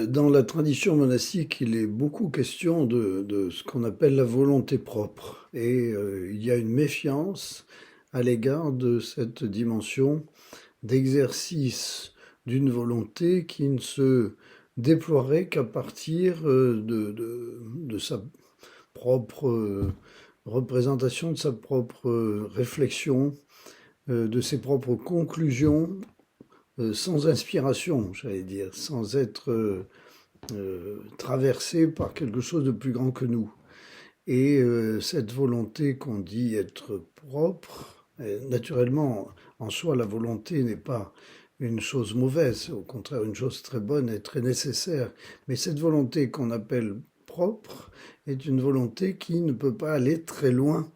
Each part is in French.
Dans la tradition monastique, il est beaucoup question de ce qu'on appelle la volonté propre. Et il y a une méfiance à l'égard de cette dimension d'exercice d'une volonté qui ne se déploierait qu'à partir de sa propre représentation, de sa propre réflexion, de ses propres conclusions, sans inspiration, j'allais dire, sans être traversé par quelque chose de plus grand que nous. Et cette volonté qu'on dit être propre, naturellement, en soi, la volonté n'est pas une chose mauvaise, au contraire une chose très bonne et très nécessaire. Mais cette volonté qu'on appelle propre est une volonté qui ne peut pas aller très loin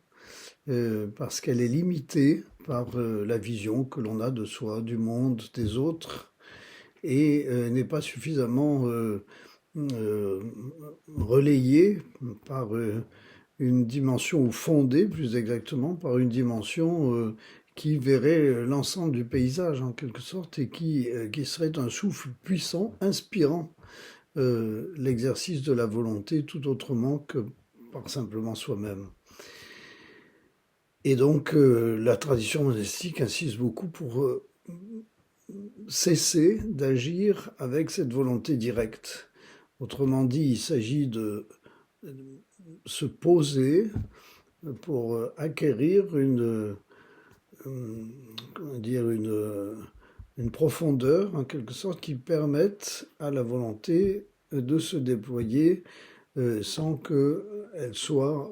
parce qu'elle est limitée par la vision que l'on a de soi, du monde, des autres, et n'est pas suffisamment euh, relayée par une dimension, ou fondée plus exactement, par une dimension qui verrait l'ensemble du paysage en quelque sorte et qui serait un souffle puissant, inspirant l'exercice de la volonté tout autrement que par simplement soi-même. Et donc la tradition monastique insiste beaucoup pour cesser d'agir avec cette volonté directe. Autrement dit, il s'agit de se poser pour acquérir comment dire, une profondeur, en quelque sorte, qui permette à la volonté de se déployer sans qu'elle soit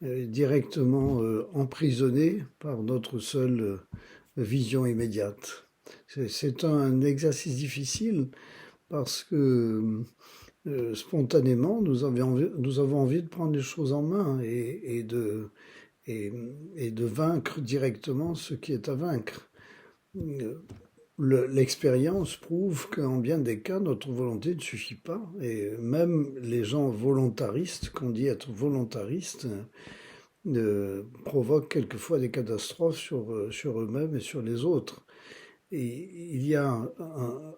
directement emprisonnée par notre seule vision immédiate. C'est un exercice difficile parce que spontanément, nous avons envie de prendre les choses en main et de vaincre directement ce qui est à vaincre. L'expérience prouve qu'en bien des cas, notre volonté ne suffit pas. Et même les gens volontaristes, qu'on dit être volontaristes, provoquent quelquefois des catastrophes sur eux-mêmes et sur les autres. Et il y a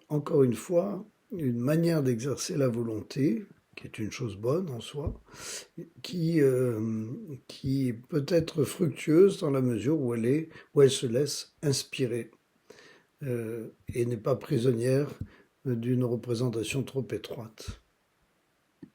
encore une fois une manière d'exercer la volonté, qui est une chose bonne en soi, qui peut être fructueuse dans la mesure où elle se laisse inspirer et n'est pas prisonnière d'une représentation trop étroite.